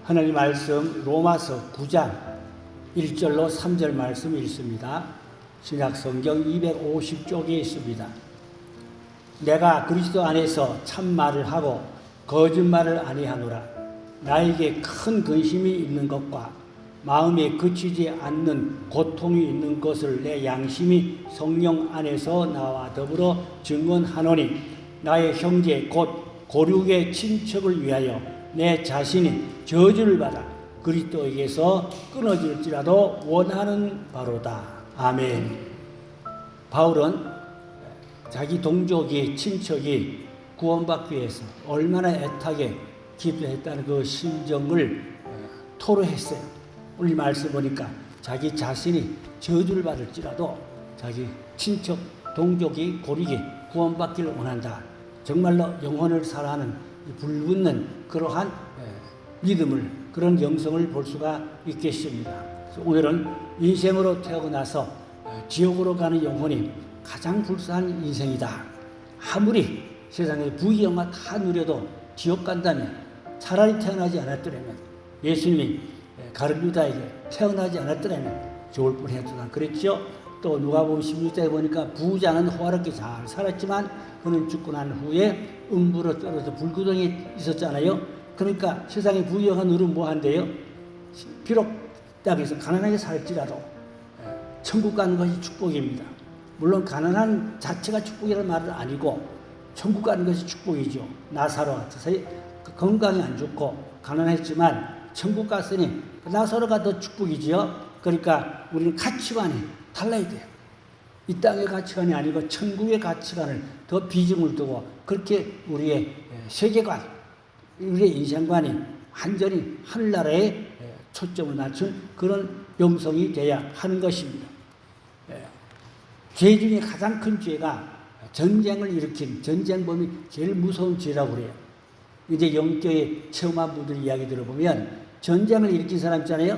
하나님 말씀 로마서 9장 1절로 3절 말씀 읽습니다. 신약성경 250쪽에 있습니다. 내가 그리스도 안에서 참말을 하고 거짓말을 아니하노라. 나에게 큰 근심이 있는 것과 마음에 그치지 않는 고통이 있는 것을 내 양심이 성령 안에서 나와 더불어 증언하노니, 나의 형제 곧 고륙의 친척을 위하여 내 자신이 저주를 받아 그리스도에게서 끊어질지라도 원하는 바로다. 아멘. 바울은 자기 동족이, 친척이 구원받기 위해서 얼마나 애타게 기도했다는 그 심정을 토로했어요. 오늘 말씀 보니까 자기 자신이 저주를 받을지라도 자기 친척, 동족이, 고륙이 구원받기를 원한다. 정말로 영혼을 사랑하는 불붙는 그러한 믿음을, 그런 영성을 볼 수가 있겠습니다. 오늘은 인생으로 태어나서 지옥으로 가는 영혼이 가장 불쌍한 인생이다. 아무리 세상에 부귀영화 다 누려도 지옥 간다면, 차라리 태어나지 않았더라면, 예수님이 가룟유다에게 태어나지 않았더라면 좋을 뻔했다 그랬죠. 또 누가복음 16장에 보니까 부자는 호화롭게 잘 살았지만 그는 죽고 난 후에 음부로 떨어져 불구덩이에 있었잖아요. 그러니까 세상에 부귀영화 누리면 뭐한대요? 비록 땅에서 가난하게 살지라도 천국 가는 것이 축복입니다. 물론 가난한 자체가 축복이라는 말은 아니고 천국 가는 것이 축복이죠. 나사로 같아서 건강이 안 좋고 가난했지만 천국 갔으니 나사로가 더 축복이지요. 그러니까 우리는 가치관이 달라야 돼요. 이 땅의 가치관이 아니고 천국의 가치관을 더 비중을 두고, 그렇게 우리의 세계관, 우리의 인생관이 완전히 하늘나라에 초점을 맞춘 그런 영성이 돼야 하는 것입니다. 죄 중에 가장 큰 죄가 전쟁을 일으킨 전쟁범이 제일 무서운 죄라고 그래요. 이제 영적에 체험한 분들 이야기 들어보면 전쟁을 일으킨 사람 있잖아요.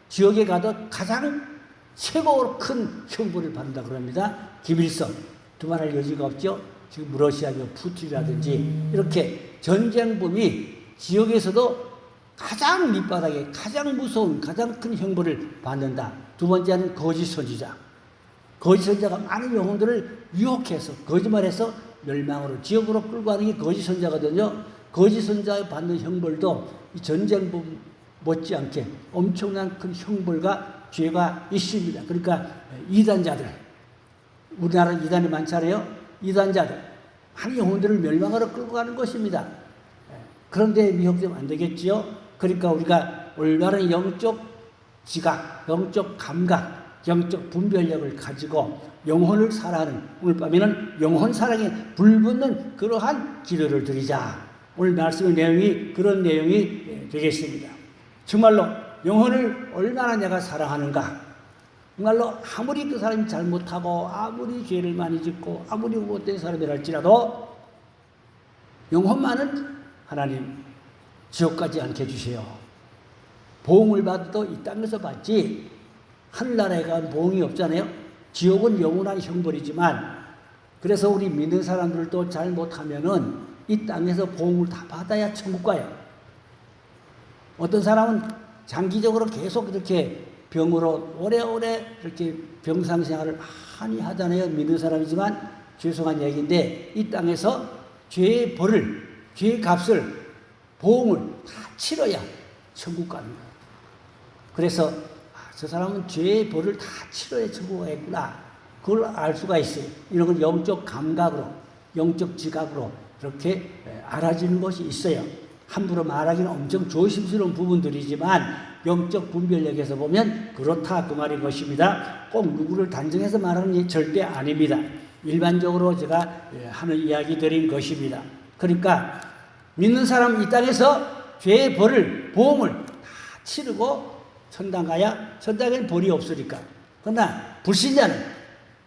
지옥에 가도 가장 최고로 큰 형벌을 받는다 그럽니다. 김일성. 두말할 여지가 없죠. 지금 러시아의 푸틴이라든지 이렇게 전쟁범이 지옥에서도 가장 밑바닥에 가장 무서운 가장 큰 형벌을 받는다. 두 번째는 거짓 선지자. 거짓 선지자가 많은 영혼들을 유혹해서 거짓말해서 멸망으로 지옥으로 끌고 가는 게 거짓 선지자거든요. 거짓 선지자가 받는 형벌도 이 전쟁범 못지않게 엄청난 큰 형벌과 죄가 있습니다. 그러니까 이단자들, 우리나라 이단이 많잖아요. 이단자들, 많은 영혼들을 멸망으로 끌고 가는 것입니다. 그런데 미혹되면 안 되겠지요. 그러니까 우리가 올바른 영적 지각, 영적 감각, 영적 분별력을 가지고 영혼을 사랑하는, 오늘 밤에는 영혼 사랑에 불붙는 그러한 기도를 드리자. 오늘 말씀의 내용이 그런 내용이 되겠습니다. 정말로 영혼을 얼마나 내가 사랑하는가. 정말로 아무리 그 사람이 잘못하고 아무리 죄를 많이 짓고 아무리 못된 사람이랄지라도 영혼만은 하나님 지옥 가지 않게 해주세요. 보응을 받아도 이 땅에서 받지 하늘나라에 가면 보응이 없잖아요. 지옥은 영원한 형벌이지만, 그래서 우리 믿는 사람들도 잘못하면은 이 땅에서 보응을 다 받아야 천국 가요. 어떤 사람은 장기적으로 계속 이렇게 병으로 오래오래 이렇게 병상생활을 많이 하잖아요. 믿는 사람이지만 죄송한 얘기인데 이 땅에서 죄의 벌을, 죄의 값을, 보응을 다 치러야 천국 가는 거예요. 그래서 저 사람은 죄의 벌을 다 치러야 천국 가겠구나. 그걸 알 수가 있어요. 이런 건 영적 감각으로, 영적 지각으로 이렇게 알아지는 것이 있어요. 함부로 말하기는 엄청 조심스러운 부분들이지만 영적 분별력에서 보면 그렇다 그 말인 것입니다. 꼭 누구를 단정해서 말하는 게 절대 아닙니다. 일반적으로 제가 하는 이야기들인 것입니다. 그러니까 믿는 사람 이 땅에서 죄의 벌을, 보험을 다 치르고 천당 가야, 천당에는 벌이 없으니까. 그러나 불신자는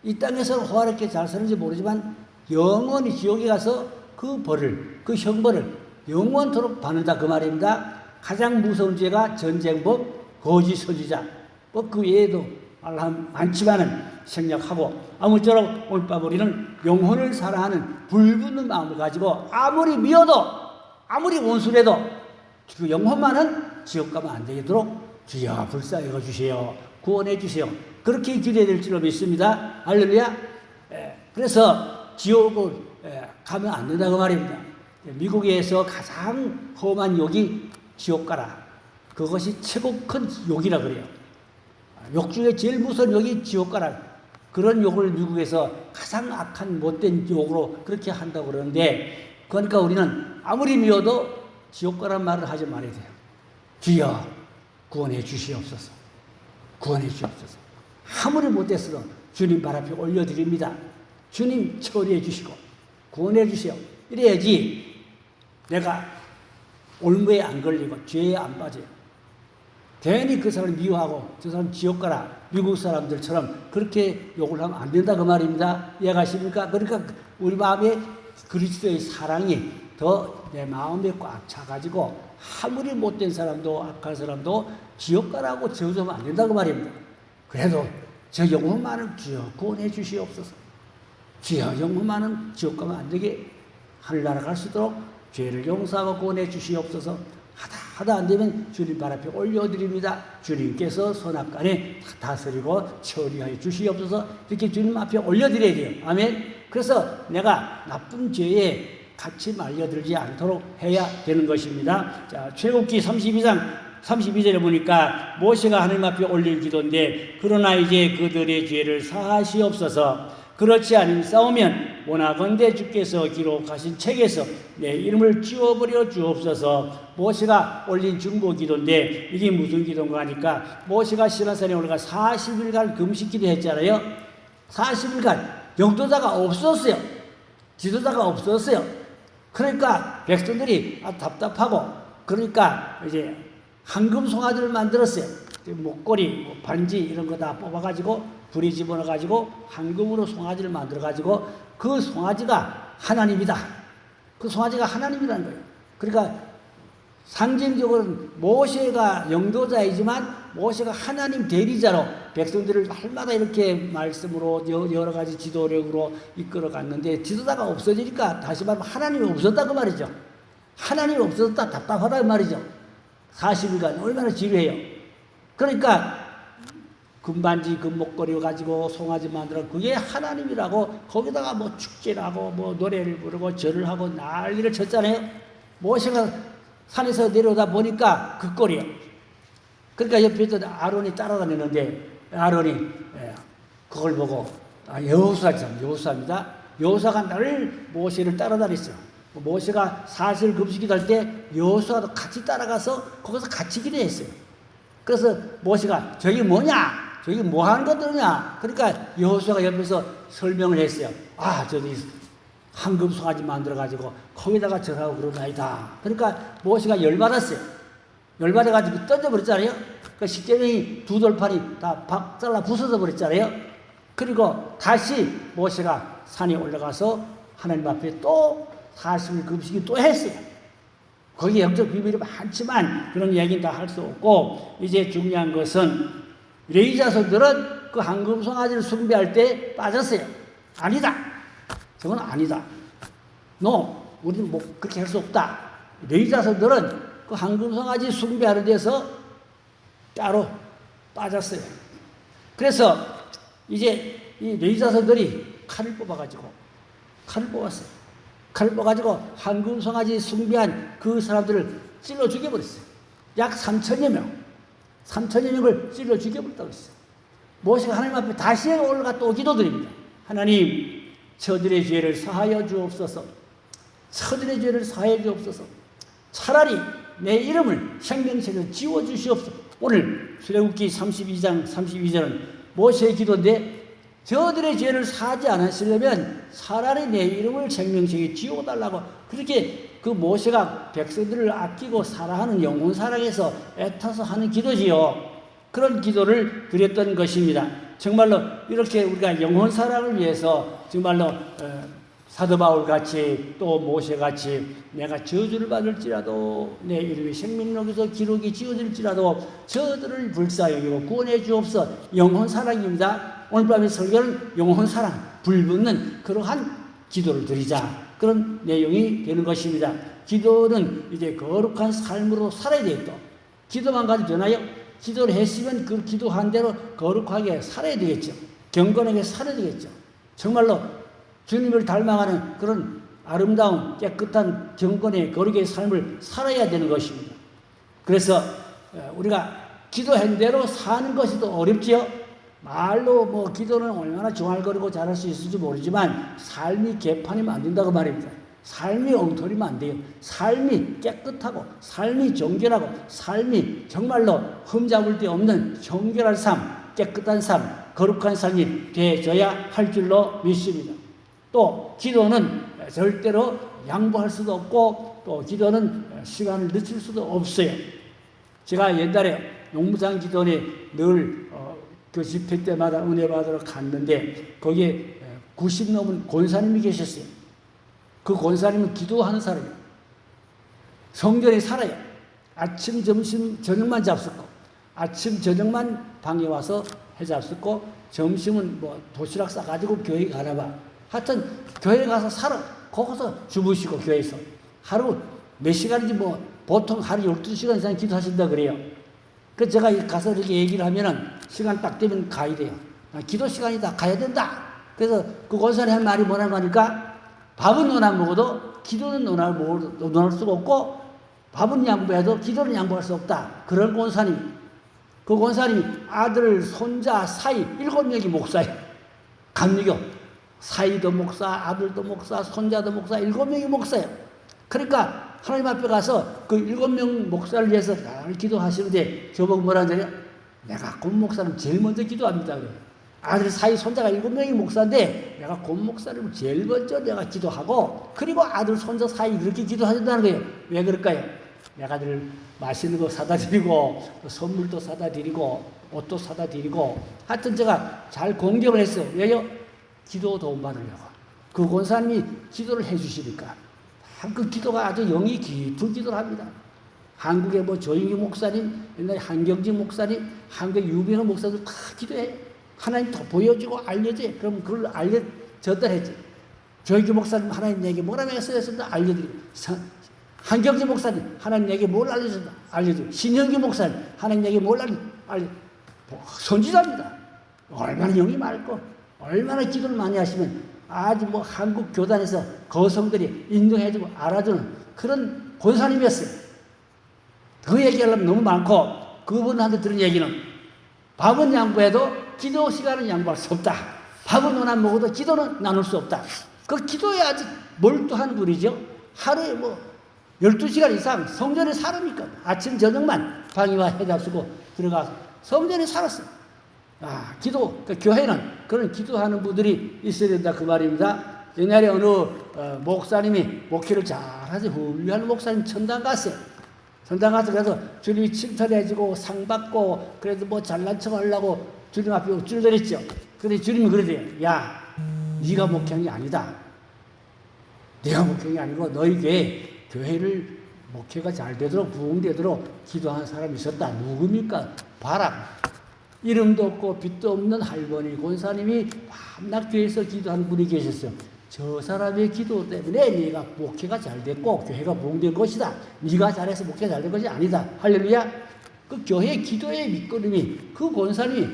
이 땅에서 호화롭게 잘 사는지 모르지만 영원히 지옥에 가서 그 벌을, 그 형벌을 영원토록 받는다 그 말입니다. 가장 무서운 죄가 전쟁범, 거짓 선지자. 뭐 그 외에도 많지만은 생략하고, 아무쪼록 오늘 밤 우리는 영혼을 사랑하는 불붙는 마음을 가지고 아무리 미워도 아무리 원수래도 그 영혼만은 지옥 가면 안 되도록 주여 불쌍히 주세요. 구원해 주세요. 그렇게 기도해야 될 줄로 믿습니다. 할렐루야. 그래서 지옥을 가면 안 된다고 말입니다. 미국에서 가장 험한 욕이 지옥가라. 그것이 최고 큰 욕이라 그래요. 욕 중에 제일 무서운 욕이 지옥가라. 그런 욕을 미국에서 가장 악한 못된 욕으로 그렇게 한다고 그러는데, 그러니까 우리는 아무리 미워도 지옥가란 말을 하지 말아야 돼요. 주여 구원해 주시옵소서. 구원해 주시옵소서. 아무리 못했어도 주님 발 앞에 올려드립니다. 주님 처리해 주시고 구원해 주세요. 이래야지 내가 올무에 안 걸리고 죄에 안 빠져요. 괜히 그 사람을 미워하고 저 사람 지옥 가라 미국 사람들처럼 그렇게 욕을 하면 안 된다 그 말입니다. 이해가십니까? 그러니까 우리 마음에 그리스도의 사랑이 더 내 마음에 꽉 차가지고 아무리 못된 사람도 악한 사람도 지옥 가라고 저주하면 안 된다 그 말입니다. 그래도 저 영혼만은 주여 구원해 주시옵소서. 주여 영혼만은 지옥 가면 안 되게 하늘나라 갈 수 있도록 죄를 용서하고 구원해 주시옵소서. 하다 안 되면 주님 발 앞에 올려드립니다. 주님께서 선악간에 다스리고 처리하여 주시옵소서. 이렇게 주님 앞에 올려드려야 돼요. 아멘. 그래서 내가 나쁜 죄에 같이 말려들지 않도록 해야 되는 것입니다. 자, 출애굽기 32장 32절에 보니까 모세가 하나님 앞에 올린 기도인데, 그러나 이제 그들의 죄를 사하시옵소서. 그렇지 않으면 원하건대 주께서 기록하신 책에서 내 이름을 지워버려 주옵소서. 모세가 올린 중보 기도인데 이게 무슨 기도인가 하니까, 모세가 시내산에 올라가 40일간 금식 기도했잖아요. 40일간 영도자가 없었어요. 지도자가 없었어요. 그러니까 백성들이 답답하고, 그러니까 이제 황금 송아지를 만들었어요. 목걸이, 반지 이런 거 다 뽑아가지고 불이 집어넣어가지고 황금으로 송아지를 만들어가지고, 그 송아지가 하나님이다. 그 송아지가 하나님이라는 거예요. 그러니까 상징적으로는 모세가 영도자이지만 모세가 하나님 대리자로 백성들을 날마다 이렇게 말씀으로 여러 가지 지도력으로 이끌어 갔는데, 지도자가 없어지니까 다시 말하면 하나님이 없었다 그 말이죠. 하나님이 없었다 답답하다 그 말이죠. 40일간 얼마나 지루해요. 그러니까 금반지 금목걸이 가지고 송아지 만들어 그게 하나님이라고 거기다가 뭐 축제를 하고 뭐 노래를 부르고 절을 하고 난리를 쳤잖아요. 모세가 산에서 내려오다 보니까 그 꼴이에요. 그러니까 옆에 있던 아론이 따라다니는데, 아론이 그걸 보고 여호수아입니다. 여호수아가 늘 모세를 따라다녔어요. 모세가 사실 금식기도 할 때 여호수아도 같이 따라가서 거기서 같이 기도했어요. 그래서 모세가 저기 뭐냐? 저기 뭐 하는 것들이냐? 그러니까 여호수아가 옆에서 설명을 했어요. 아, 저기 황금 송아지 만들어가지고 거기다가 절하고 그러나이다. 그러니까 모세가 열받았어요. 열받아가지고 던져버렸잖아요. 그 십계명이 두 돌판이 다 박살나 부서져 버렸잖아요. 그리고 다시 모세가 산에 올라가서 하나님 앞에 또 40일 금식이 또 했어요. 거기 영적 비밀이 많지만 그런 이야기는 다 할 수 없고, 이제 중요한 것은 레위 자손들은 그 황금 송아지를 숭배할 때 빠졌어요. 아니다. 저건 아니다. 우리는 뭐 그렇게 할 수 없다. 레위 자손들은 그 황금 송아지 숭배하는 데서 따로 빠졌어요. 그래서 이제 이 레위 자손들이 칼을 뽑았어요. 칼을 뽑아가지고 황금 송아지 숭배한 그 사람들을 찔러 죽여버렸어요. 약 3천여 명을 찔러 죽여버렸다고 했어요. 모세가 하나님 앞에 다시 올라가 또 기도드립니다. 하나님, 저들의 죄를 사하여 주옵소서. 저들의 죄를 사하여 주옵소서. 차라리 내 이름을 생명책에서 지워주시옵소서. 오늘 출애굽기 32장 32절은 모세의 기도인데, 저들의 죄를 사하지 않았으려면 차라리 내 이름을 생명책에 지워달라고, 그렇게 그 모세가 백성들을 아끼고 사랑하는 영혼 사랑에서 애타서 하는 기도지요. 그런 기도를 드렸던 것입니다. 정말로 이렇게 우리가 영혼 사랑을 위해서 정말로 사도 바울 같이 또 모세 같이 내가 저주를 받을지라도 내 이름이 생명록에서 기록이 지어질지라도 저들을 불쌍히 여기고 구원해 주옵소서. 영혼 사랑입니다. 오늘 밤의 설교는 영혼 사랑, 불붙는 그러한 기도를 드리자, 그런 내용이 되는 것입니다. 기도는 이제 거룩한 삶으로 살아야 되겠다. 기도만 가지고 되나요? 기도를 했으면 그 기도한 대로 거룩하게 살아야 되겠죠. 경건하게 살아야 되겠죠. 정말로 주님을 닮아가는 그런 아름다운 깨끗한 경건의 거룩의 삶을 살아야 되는 것입니다. 그래서 우리가 기도한 대로 사는 것이 더 어렵지요. 말로 뭐 기도는 얼마나 중얼거리고 잘할 수 있을지 모르지만 삶이 개판이면 안 된다고 말입니다. 삶이 엉터리면 안 돼요. 삶이 깨끗하고 삶이 정결하고 삶이 정말로 흠잡을 데 없는 정결한 삶, 깨끗한 삶, 거룩한 삶이 되어져야 할 줄로 믿습니다. 또 기도는 절대로 양보할 수도 없고 또 기도는 시간을 늦출 수도 없어요. 제가 옛날에 용무장 기도원에 늘 그 집회 때마다 은혜 받으러 갔는데 거기에 90 넘은 권사님이 계셨어요. 그 권사님은 기도하는 사람이에요. 성전에 살아요. 아침, 점심, 저녁만 잡숫고 아침, 저녁만 방에 와서 해 잡숫고 점심은 뭐 도시락 싸가지고 교회 가나 봐. 하여튼 교회 가서 살아. 거기서 주무시고 교회에서. 하루 몇 시간인지 뭐 보통 하루 12시간 이상 기도하신다 그래요. 그래서 제가 가서 이렇게 얘기를 하면은 시간 딱 되면 가야 돼요. 기도 시간이다. 가야 된다. 그래서 그 권사님 한 말이 뭐라고 하니까 밥은 너나 먹어도 기도는 논할 수가 없고 밥은 양보해도 기도는 양보할 수 없다. 그런 권사님. 그 권사님이 아들, 손자, 사이 7명이 목사예요. 감리교. 사이도 목사, 아들도 목사, 손자도 목사, 7명이 목사예요. 그러니까 하나님 앞에 가서 그 7명 목사를 위해서 늘 기도하시는데 저보고 뭐라 하냐면 내가 곰 목사는 제일 먼저 기도합니다. 아들, 사이, 손자가 7명이 목사인데 내가 곰 목사를 제일 먼저 내가 기도하고 그리고 아들, 손자 사이 그렇게 기도하신다는 거예요. 왜 그럴까요? 내가 늘 맛있는 거 사다 드리고 선물도 사다 드리고 옷도 사다 드리고 하여튼 제가 잘 공경을 했어요. 왜요? 기도 도움 받으려고. 그 권사님이 기도를 해 주시니까 그 기도가 아주 영이 깊은 기도를 합니다. 한국의 뭐 조영기 목사님, 옛날에 한경지 목사님, 한국 유명한 목사들 다 기도해요. 하나님 더 보여주고 알려줘요. 그럼 그걸 전달했지. 조영기 목사님 하나님 내게 뭐라고 했습니다. 알려드리고. 한경지 목사님 하나님 내게 뭘 알려준다. 알려주고. 신영기 목사님 하나님 내게 뭘 알려. 선지자입니다. 얼마나 영이 맑고 얼마나 기도를 많이 하시면 아주 뭐 한국 교단에서 거성들이 인정해주고 알아주는 그런 권사님이었어요. 그 얘기하려면 너무 많고 그분한테 들은 얘기는 밥은 양보해도 기도 시간은 양보할 수 없다. 밥은 너나 먹어도 기도는 나눌 수 없다. 그 기도에 아주 몰두한 분이죠. 하루에 뭐 12시간 이상 성전에 살으니까 아침 저녁만 방위와 해잡수고 들어가서 성전에 살았어요. 기도, 그 교회는 그런 기도하는 분들이 있어야 된다 그 말입니다. 옛날에 어느 목사님이 목회를 잘하지 훌륭한 목사님 천당 갔어요. 천당 가서 그래서 주님이 칭찬해주고 상 받고 그래도 뭐 잘난 척 하려고 주님 앞에 엎질러졌죠. 그런데 주님이 그러대요. 야, 네가 목회한 게 아니다. 네가 목회한 게 아니고 너희 교회를 목회가 잘 되도록 부흥되도록 기도하는 사람이 있었다. 누굽니까? 봐라. 이름도 없고 빛도 없는 할머니 권사님이 밤낮 교회에서 기도하는 분이 계셨어요. 저 사람의 기도 때문에 네가 목회가 잘 됐고 교회가 부흥된 것이다. 네가 잘해서 목회가 잘 된 것이 아니다. 할렐루야. 그 교회 기도의 밑거름이 그 권사님이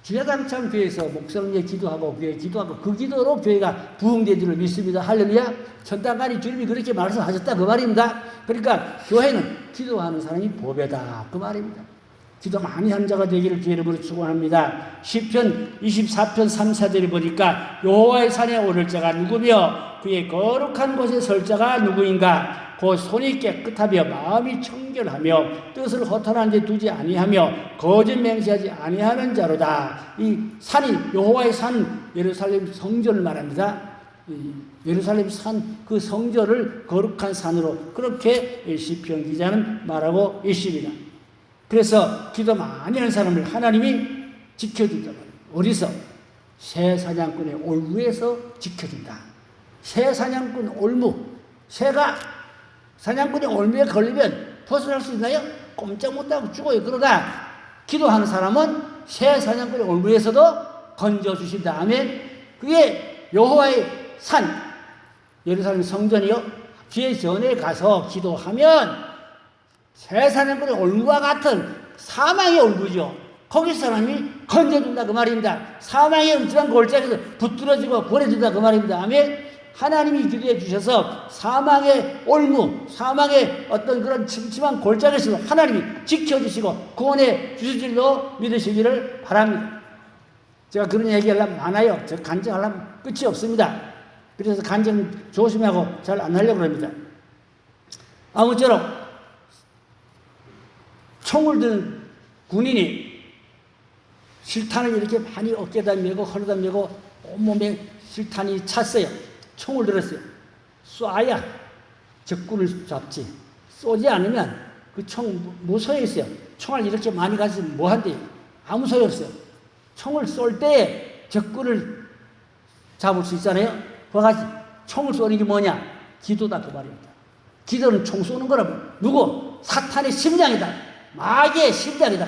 주야당창 교회에서 목사님이 기도하고 교회 기도하고 그 기도로 교회가 부흥된 줄을 믿습니다. 할렐루야. 천당간이 주님이 그렇게 말씀하셨다 그 말입니다. 그러니까 교회는 기도하는 사람이 보배다 그 말입니다. 기도 많이 한 자가 되기를 주의 이름으로 축원합니다. 시편 24편 3, 4절에 보니까 여호와의 산에 오를 자가 누구며 그의 거룩한 곳에 설 자가 누구인가? 곧 손이 깨끗하며 마음이 청결하며 뜻을 허탄한 데 두지 아니하며 거짓 맹세하지 아니하는 자로다. 이 산이 여호와의 산 예루살렘 성전을 말합니다. 예루살렘 산 그 성전을 거룩한 산으로 그렇게 시편 기자는 말하고 있습니다. 그래서 기도 많이 하는 사람을 하나님이 지켜준다. 어디서? 새 사냥꾼의 올무에서 지켜준다. 새 사냥꾼 올무. 새가 사냥꾼의 올무에 걸리면 벗어날 수 있나요? 꼼짝 못하고 죽어요. 그러나 기도하는 사람은 새 사냥꾼의 올무에서도 건져주신다. 아멘. 그게 여호와의 산, 예루살렘 성전이요. 뒤에 전에 가서 기도하면 세상의 그 올무와 같은 사망의 올무죠. 거기서 하나님이 건져준다 그 말입니다. 사망의 음침한 골짜기에서 붙들어지고 보내준다 그 말입니다. 아멘. 하나님이 기도해 주셔서 사망의 올무, 사망의 어떤 그런 침침한 골짜기에서 하나님이 지켜주시고 구원해 주실 줄로 믿으시기를 바랍니다. 제가 그런 얘기하려면 많아요. 저 간증하려면 끝이 없습니다. 그래서 간증 조심하고 잘 안 하려고 합니다. 아무쪼록 총을 든 군인이 실탄을 이렇게 많이 어깨에다 메고 허리에다 메고 온몸에 실탄이 찼어요. 총을 들었어요. 쏴야 적군을 잡지. 쏘지 않으면 그 총 무소용이 있어요. 총알 이렇게 많이 가지면 뭐 한대요? 아무 소용 없어요. 총을 쏠 때 적군을 잡을 수 있잖아요. 그같이 총을 쏘는 게 뭐냐? 기도다 그 말입니다. 기도는 총 쏘는 거라면 누구? 사탄의 심장이다. 마귀의 심장이다.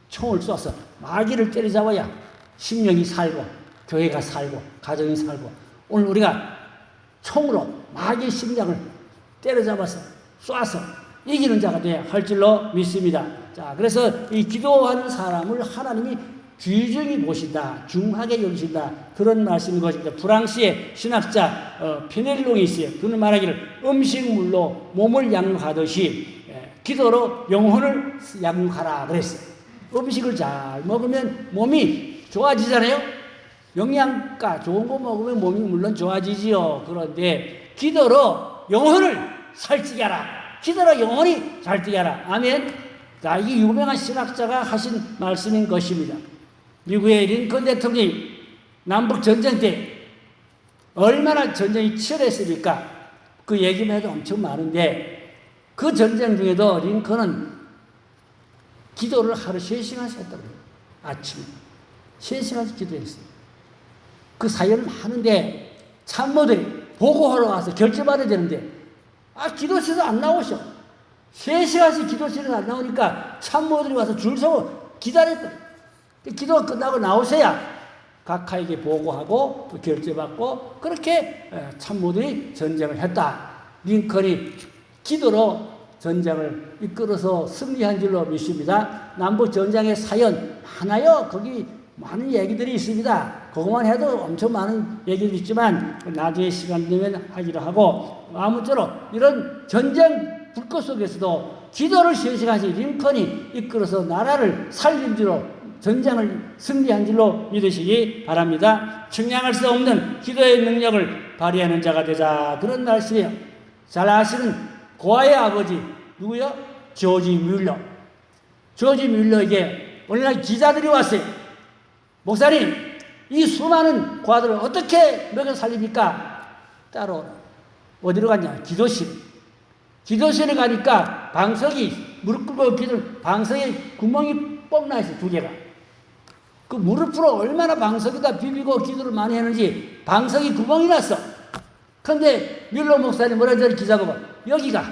총을 쏴서 마귀를 때려잡아야 심령이 살고 교회가 살고 가정이 살고 오늘 우리가 총으로 마귀의 심장을 때려잡아서 쏴서 이기는 자가 되어야 할 줄로 믿습니다. 자, 그래서 이 기도하는 사람을 하나님이 귀중히 보신다, 중하게 여기신다 그런 말씀인 것입니다. 프랑스의 신학자 페넬롱이 있어요. 그는 말하기를 음식물로 몸을 양육하듯이 기도로 영혼을 양육하라 그랬어요. 음식을 잘 먹으면 몸이 좋아지잖아요. 영양가 좋은 거 먹으면 몸이 물론 좋아지지요. 그런데 기도로 영혼을 살찌게 하라. 기도로 영혼이 잘 뛰게 하라. 아멘. 자, 이게 유명한 신학자가 하신 말씀인 것입니다. 미국의 링컨 대통령이 남북 전쟁 때 얼마나 전쟁이 치열했습니까? 그 얘기만 해도 엄청 많은데 그 전쟁 중에도 링컨은 기도를 하루 3시간씩 했다고 해요. 아침에 3시간씩 기도했어요. 그 사연은 많은데 참모들이 보고하러 와서 결제받아야 되는데 기도실에서 안 나오셔. 3시간씩 기도실에서 안 나오니까 참모들이 와서 줄 서고 기다렸다. 기도가 끝나고 나오셔야 각하에게 보고하고 또 결제받고 그렇게 참모들이 전쟁을 했다. 링컨이 기도로 전쟁을 이끌어서 승리한 줄로 믿습니다. 남북 전쟁의 사연 많아요. 거기 많은 얘기들이 있습니다. 그것만 해도 엄청 많은 얘기들이 있지만 나중에 시간 되면 하기로 하고 아무쪼록 이런 전쟁 불꽃 속에서도 기도를 3시간씩 링컨이 이끌어서 나라를 살린 줄로 전쟁을 승리한 줄로 믿으시기 바랍니다. 측량할 수 없는 기도의 능력을 발휘하는 자가 되자 그런 말씀이에요. 잘 아시는 고아의 아버지 누구요? 조지 뮬러. 조지 뮬러에게 어느 날 기자들이 왔어요. 목사님, 이 수많은 고아들을 어떻게 먹여 살립니까? 따로 어디로 갔냐? 기도실. 기도실에 가니까 방석이 무릎 꿇고 기도를 방석에 구멍이 뻥 나 있어요. 2개가. 그 무릎으로 얼마나 방석에다 비비고 기도를 많이 했는지 방석이 구멍이 났어. 그런데 뮬러 목사님 뭐라 저리 기자 보고 여기가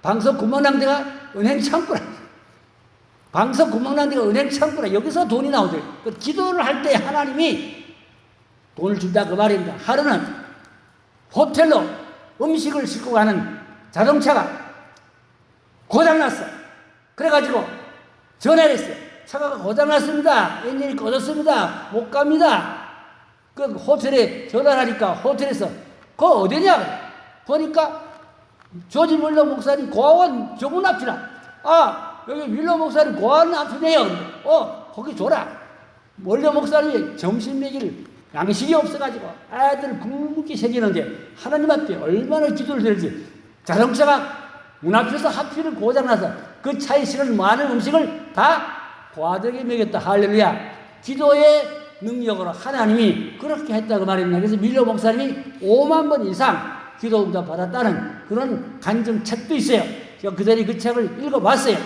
방석 구멍 난 데가 은행 창구라. 방석 구멍 난 데가 은행 창구라. 여기서 돈이 나오더래. 기도를 할 때 하나님이 돈을 준다 그 말입니다. 하루는 호텔로 음식을 싣고 가는 자동차가 고장났어. 그래가지고 전화를 했어요. 차가 고장났습니다. 엔진이 꺼졌습니다. 못 갑니다. 그 호텔에 전화를 하니까 호텔에서 그거 어디냐? 보니까 조지 뮬러 목사님 고아원 저문 앞이라. 여기 뮬러 목사님 고아원 앞이네요. 거기 줘라. 뮬러 목사님이 점심 먹일 양식이 없어가지고 애들 굶게 생기는데 하나님 앞에 얼마나 기도를 드리지. 자동차가 문 앞에서 하필은 고장나서 그 차에 실은 많은 음식을 다 고아들에게 먹였다. 할렐루야. 기도의 능력으로 하나님이 그렇게 했다고 말입니다. 그래서 뮬러 목사님이 5만 번 이상 기도 응답 받았다는 그런 간증책도 있어요. 제가 그들이 그 책을 읽어봤어요.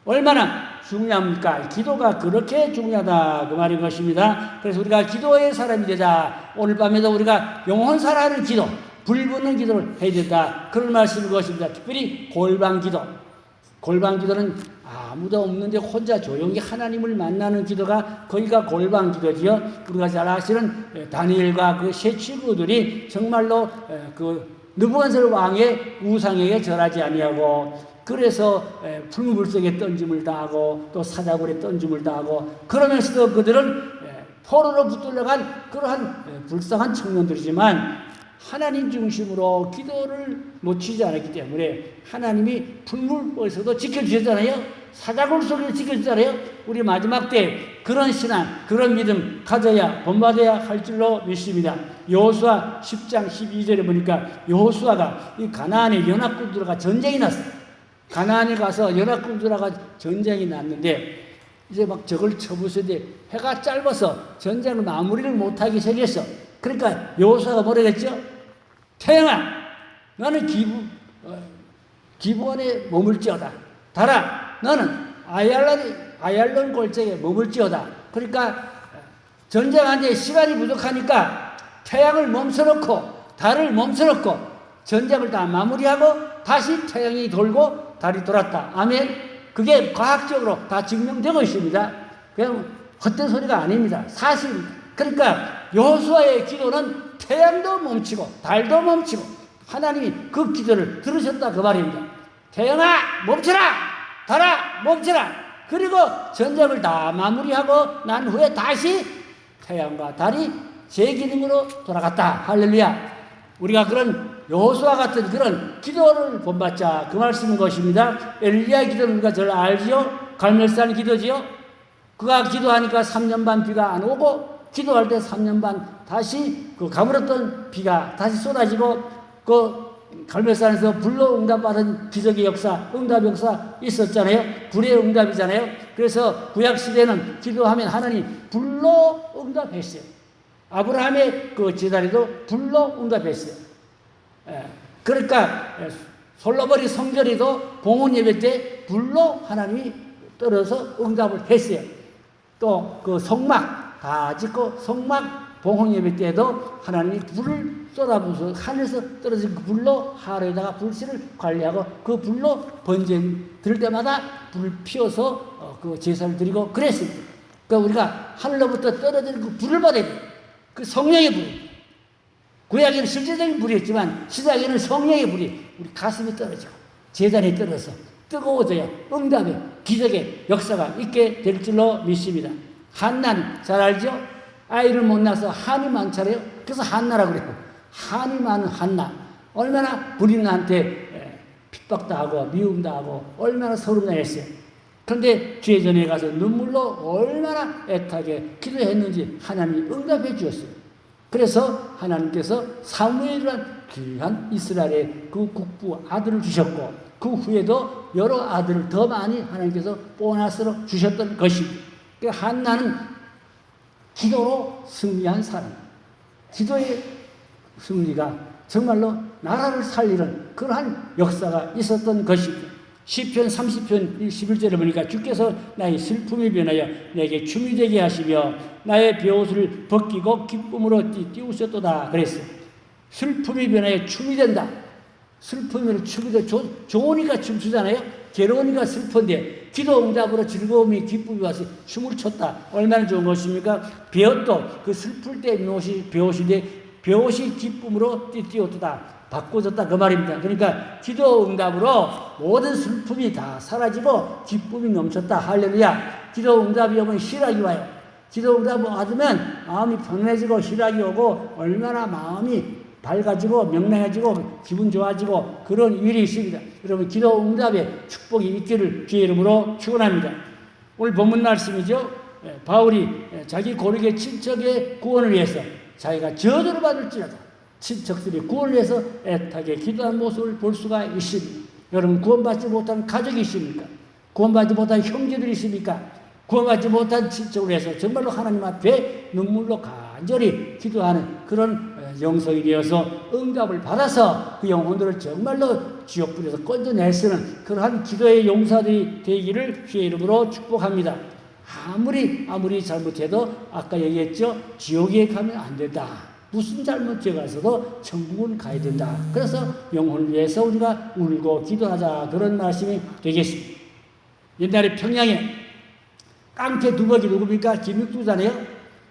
얼마나 중요합니까? 기도가 그렇게 중요하다 그 말인 것입니다. 그래서 우리가 기도의 사람이 되자. 오늘 밤에도 우리가 영혼 살아하는 기도, 불붙는 기도를 해야 된다. 그런 말씀인 것입니다. 특별히 골방 기도. 골방 기도는 아무도 없는데 혼자 조용히 하나님을 만나는 기도가 거기가 골방 기도지요. 우리가 잘 아시는 다니엘과 그 세 친구들이 정말로 그 느부갓네살 왕의 우상에게 절하지 아니하고 그래서 불물속에 던짐을 당하고 또 사자굴에 던짐을 당하고 그러면서도 그들은 포로로 붙들려간 그러한 불쌍한 청년들이지만 하나님 중심으로 기도를 놓치지 않았기 때문에 하나님이 불물에서도 지켜주셨잖아요. 사자굴 속에서 지켜주잖아요. 우리 마지막 때 그런 신앙, 그런 믿음 가져야 본받아야 할 줄로 믿습니다. 여호수아 10장 12절에 보니까 여호수아가 이 가나안의 연합군들과 전쟁이 났어요. 가나안에 가서 연합군들과 전쟁이 났는데 이제 막 적을 쳐부수는데 해가 짧아서 전쟁을 마무리를 못하기 생겼어. 그러니까 여호수아가 뭐라 했죠? 태양아, 나는 기브온에 머물지어다. 달아, 너는 아얄론 골짜기에 머물지어다. 그러니까 전쟁하는데 시간이 부족하니까 태양을 멈춰놓고 달을 멈춰놓고 전쟁을 다 마무리하고 다시 태양이 돌고 달이 돌았다. 아멘. 그게 과학적으로 다 증명되고 있습니다. 그냥 헛된 소리가 아닙니다. 사실입니다. 그러니까 여호수아의 기도는 태양도 멈추고 달도 멈추고 하나님이 그 기도를 들으셨다 그 말입니다. 태양아 멈춰라, 달아 멈춰라. 그리고 전쟁을 다 마무리하고 난 후에 다시 태양과 달이 제 기능으로 돌아갔다. 할렐루야. 우리가 그런 여호수아 같은 그런 기도를 본받자 그 말씀인 것입니다. 엘리야의 기도는 우리가 잘 알지요. 갈멜산 기도지요. 그가 기도하니까 3년 반 비가 안 오고 기도할 때 3년 반 다시 그 가물었던 비가 다시 쏟아지고 그 갈멜산에서 불로 응답받은 기적의 역사, 응답 역사 있었잖아요. 불의 응답이잖아요. 그래서 구약 시대는 기도하면 하나님 불로 응답했어요. 아브라함의 그 제자리도 불로 응답했어요. 그러니까 솔로몬의 성전에도 봉헌 예배 때 불로 하나님이 떨어서 응답을 했어요. 또 그 성막 다 짓고 성막 봉헌 예배 때도 하나님이 불을 쏟아부어서 하늘에서 떨어진 그 불로 하루에다가 불씨를 관리하고 그 불로 번쟁 들 때마다 불을 피워서 그 제사를 드리고 그랬습니다. 그러니까 우리가 하늘로부터 떨어지는 그 불을 받아야 돼요. 그 성령의 불. 구약에는 실제적인 불이었지만 신약에는 성령의 불이 우리 가슴에 떨어지고 제단에 떨어져서 뜨거워져야 응답의 기적의 역사가 있게 될 줄로 믿습니다. 한나는 잘 알죠? 아이를 못 낳아서 한이 많잖아요. 그래서 한나라고 그래요. 한이 많은 한나. 얼마나 부인한테 핍박도 하고 미움도 하고 얼마나 서름나 했어요. 그런데 주의 전에 가서 눈물로 얼마나 애타게 기도했는지 하나님이 응답해 주었어요. 그래서 하나님께서 사무엘이라는 귀한 이스라엘의 그 국부 아들을 주셨고 그 후에도 여러 아들을 더 많이 하나님께서 보너스로 주셨던 것입니다. 그러니까 한나는 기도로 승리한 사람. 기도의 승리가 정말로 나라를 살리는 그러한 역사가 있었던 것입니다. 시편 30편 11절에 보니까 주께서 나의 슬픔이 변하여 내게 춤이 되게 하시며 나의 베옷을 벗기고 기쁨으로 띄우셨도다 그랬어요. 슬픔이 변하여 춤이 된다. 슬픔이 춤이 돼. 좋으니까 춤추잖아요. 괴로우니까 슬픈데 기도 응답으로 즐거움이 기쁨이 와서 춤을 췄다. 얼마나 좋은 것입니까? 베옷도 그 슬플 때 베옷인데 베옷이 기쁨으로 띄웠도다. 바꿔줬다 그 말입니다. 그러니까 기도 응답으로 모든 슬픔이 다 사라지고 기쁨이 넘쳤다. 할렐루야. 기도 응답이 오면 희락이 와요. 기도 응답을 받으면 마음이 편해지고 희락이 오고 얼마나 마음이 밝아지고 명랑해지고 기분 좋아지고 그런 일이 있습니다. 여러분 기도 응답에 축복이 있기를 주의 이름으로 축원합니다. 오늘 본문 말씀이죠. 바울이 자기 고르게 친척의 구원을 위해서 자기가 저주를 받을지라도 친척들이 구원을 위해서 애타게 기도하는 모습을 볼 수가 있습니다. 여러분 구원받지 못한 가족이 있습니까? 구원받지 못한 형제들이 있습니까? 구원받지 못한 친척을 위해서 정말로 하나님 앞에 눈물로 간절히 기도하는 그런 영성이 되어서 응답을 받아서 그 영혼들을 정말로 지옥불에서 건져낼 수는 그러한 기도의 용사들이 되기를 주의 이름으로 축복합니다. 아무리 잘못해도 아까 얘기했죠. 지옥에 가면 안 된다. 무슨 잘못죄가 있어도 천국은 가야 된다. 그래서 영혼을 위해서 우리가 울고 기도하자 그런 말씀이 되겠습니다. 옛날에 평양에 깡패 두목이 누굽니까? 김육두잖아요.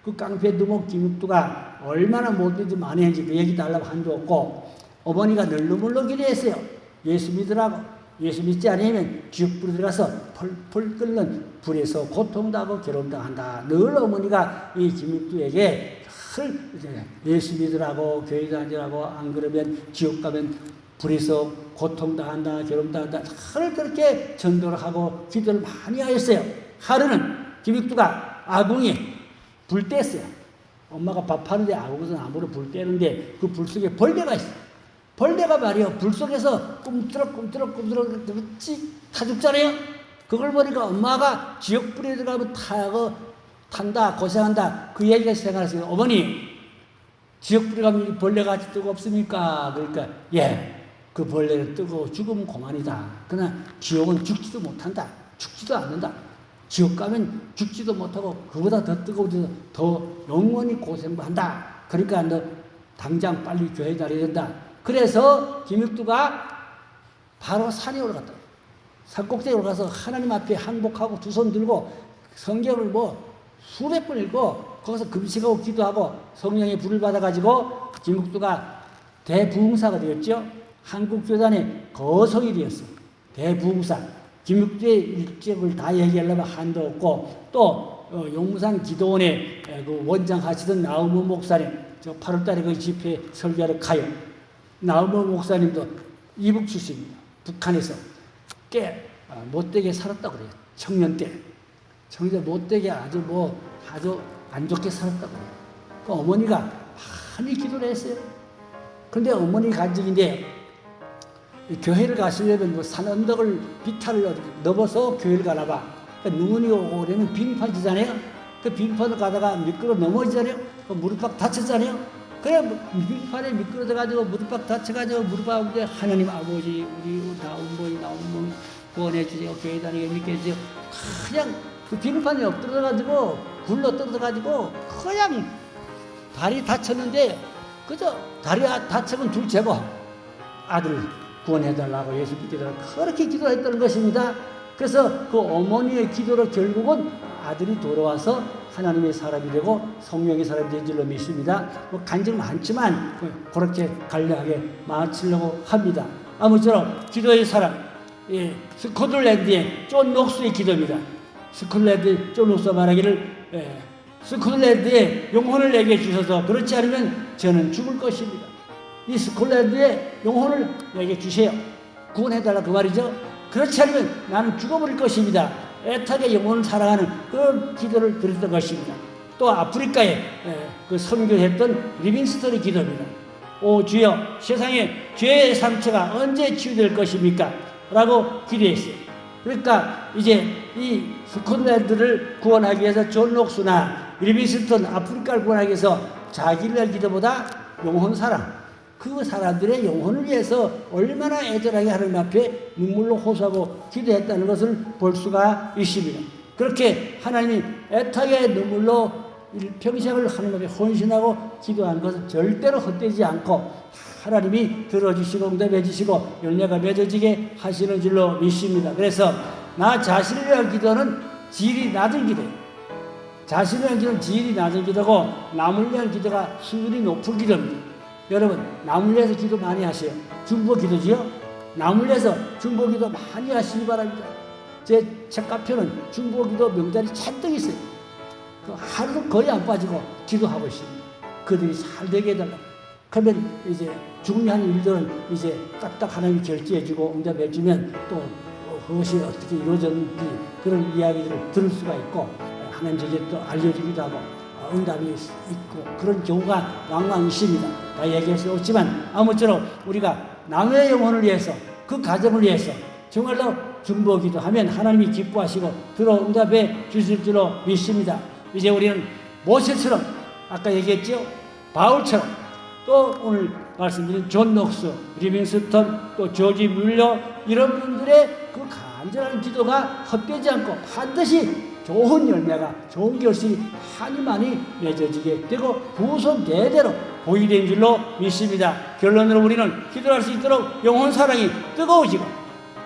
그 깡패 두목 김육두가 얼마나 못되지 많이 했는지 그 얘기도 하려고 한도 없고 어머니가 널르물로 기도했어요. 예수 믿으라고. 예수 믿지 않으면 지옥불에 들어가서 펄펄 끓는 불에서 고통당하고 괴로움당한다. 늘 어머니가 이 김육두에게 예수 믿으라고 교회 다니라고 안 그러면 지옥 가면 불에서 고통당한다 괴로움당한다 늘 그렇게 전도를 하고 기도를 많이 하였어요. 하루는 김육두가 아궁이에 불 뗐어요. 엄마가 밥하는데 아궁이에서 나무로 불 떼는데 그 불 속에 벌레가 있어요. 벌레가 말이요 불 속에서 꿈틀럭 타 죽잖아요. 그걸 보니까 엄마가 지옥불에 들어가면 탄다 고생한다 그 얘기가 생각났어요. 어머니 지옥불에 가면 벌레가 뜨겁습니까? 그러니까 그 벌레는 뜨거워 죽으면 그만이다. 그러나 지옥은 죽지도 못한다. 죽지도 않는다. 지옥 가면 죽지도 못하고 그보다 더 뜨거워져서 더 영원히 고생도 한다. 그러니까 너 당장 빨리 교회 다녀야 된다. 그래서 김육두가 바로 산에 올라갔다. 산꼭대기에 올라가서 하나님 앞에 항복하고 두 손 들고 성경을 수백 번 읽고 거기서 금식하고 기도하고 성령의 불을 받아가지고 김육두가 대부흥사가 되었죠. 한국교단의 거성이 되었어. 대부흥사. 김육두의 일적을 다 얘기하려면 한도 없고 또 용무산 기도원의 그 원장 하시던 나우무 목사님 저 8월달에 그 집회 설교하러 가요. 나우무 목사님도 이북 출신입니다. 북한에서 꽤 못되게 살았다고 그래요. 청년 때 못되게 아주 안 좋게 살았다고 그래요. 그 어머니가 많이 기도를 했어요. 근데 어머니 간증인데 교회를 가시려면 산 언덕을 비탈을 넘어서 교회를 가나 봐. 그러니까 눈이 오고 그러면 빙판 지잖아요. 그 빙판을 가다가 미끄러 넘어지잖아요. 그 무릎팍 다쳤잖아요. 그래 빙판에 미끄러져가지고 무릎팍 다쳐가지고 무릎팍 하나님 아버지 우리 나온모이 구원해 주세요. 교회 다니게 믿게 해주세요. 그냥 그 빙판에 엎드려가지고 굴러 떨어져가지고 그냥 다리 다쳤는데 그저 다리 다쳐은 둘째고 아들 구원해달라고 예수 믿게 달라고 그렇게 기도했다는 것입니다. 그래서 그 어머니의 기도로 결국은 아들이 돌아와서 하나님의 사람이 되고 성령의 사람이 된 줄로 믿습니다. 간증 많지만 그렇게 간략하게 마치려고 합니다. 아무쪼록 기도의 사람 스코틀랜드의 존 녹스의 기도입니다. 스코틀랜드 존 녹스가 말하기를 스코틀랜드에 영혼을 내게 주셔서 그렇지 않으면 저는 죽을 것입니다. 이 스코틀랜드에 영혼을 내게 주세요. 구원해달라 그 말이죠. 그렇지 않으면 나는 죽어버릴 것입니다. 애타게 영혼을 사랑하는 그런 기도를 드렸던 것입니다. 또 아프리카에 그 선교했던 리빙스턴의 기도입니다. 오 주여 세상에 죄의 상처가 언제 치유될 것입니까? 라고 기도했어요. 그러니까 이제 이 스코틀랜드를 구원하기 위해서 존 녹스나 리빙스턴 아프리카를 구원하기 위해서 자기를 기도보다 영혼 사랑 그 사람들의 영혼을 위해서 얼마나 애절하게 하나님 앞에 눈물로 호소하고 기도했다는 것을 볼 수가 있습니다. 그렇게 하나님이 애타게 눈물로 평생을 하나님 앞에 헌신하고 기도한 것은 절대로 헛되지 않고 하나님이 들어주시고 응답해 주시고 열매가 맺어지게 하시는 줄로 믿습니다. 그래서 나 자신을 위한 기도는 질이 낮은 기도예요. 자신을 위한 기도는 질이 낮은 기도고 남을 위한 기도가 수준이 높은 기도입니다. 여러분 남을 위해서 기도 많이 하세요. 중보 기도지요. 남을 위해서 중보 기도 많이 하시기 바랍니다. 제 책가표는 중보 기도 명단이 잔뜩 있어요. 하루도 거의 안 빠지고 기도하고 있습니다. 그들이 잘 되게 해달라고. 그러면 이제 중요한 일들은 이제 딱딱 하나님이 결제해주고 응답해주면 또 그것이 어떻게 이루어졌는지 그런 이야기들을 들을 수가 있고 하나님 저게 또 알려주기도 하고 응답이 있고 그런 경우가 왕왕 있습니다. 다 얘기할 수 없지만 아무쪼록 우리가 남의 영혼을 위해서 그 가정을 위해서 정말로 중보기도 하면 하나님이 기뻐하시고 들어 응답해 주실 줄로 믿습니다. 이제 우리는 모세처럼 아까 얘기했죠. 바울처럼 또 오늘 말씀드린 존 녹스, 리빙스턴, 또 조지 뮬러 이런 분들의 그 간절한 기도가 헛되지 않고 반드시 좋은 열매가 좋은 결실이 많이 맺어지게 되고 후손 대대로 보이게 된 줄로 믿습니다. 결론으로 우리는 기도할 수 있도록 영혼 사랑이 뜨거워지고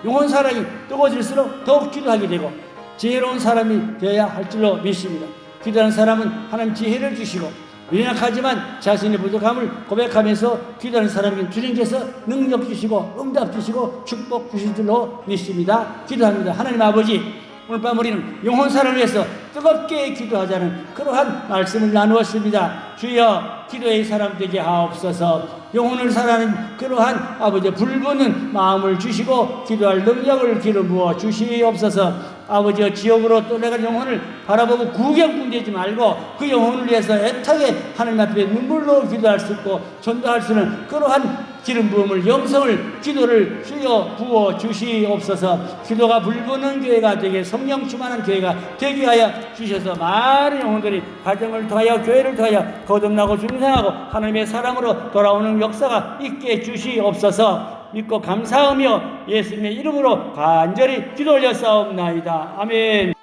영혼 사랑이 뜨거워질수록 더욱 기도하게 되고 지혜로운 사람이 되어야 할 줄로 믿습니다. 기도하는 사람은 하나님 지혜를 주시고 연약하지만 자신의 부족함을 고백하면서 기도하는 사람에게 주님께서 능력 주시고 응답 주시고 축복 주실 줄로 믿습니다. 기도합니다. 하나님 아버지, 오늘 밤 우리는 영혼 사람을 위해서 뜨겁게 기도하자는 그러한 말씀을 나누었습니다. 주여, 기도의 사람 되게 하옵소서. 영혼을 사랑하는 그러한 아버지 불붙는 마음을 주시고 기도할 능력을 기름 부어 주시옵소서. 아버지여, 지옥으로 떠나간 영혼을 바라보고 구경꾼되지 말고 그 영혼을 위해서 애타게 하나님 앞에 눈물로 기도할 수 있고 전도할 수 있는 그러한 기름 부음을, 영성을, 기도를 주여 부어 주시옵소서. 기도가 불붙는 교회가 되게, 성령 충만한 교회가 되게 하여 주셔서 많은 영혼들이 가정을 통하여 교회를 통하여 거듭나고 중생하고 하나님의 사랑으로 돌아오는 역사가 있게 주시옵소서. 믿고 감사하며 예수님의 이름으로 간절히 기도 올려 싸움나이다. 아멘.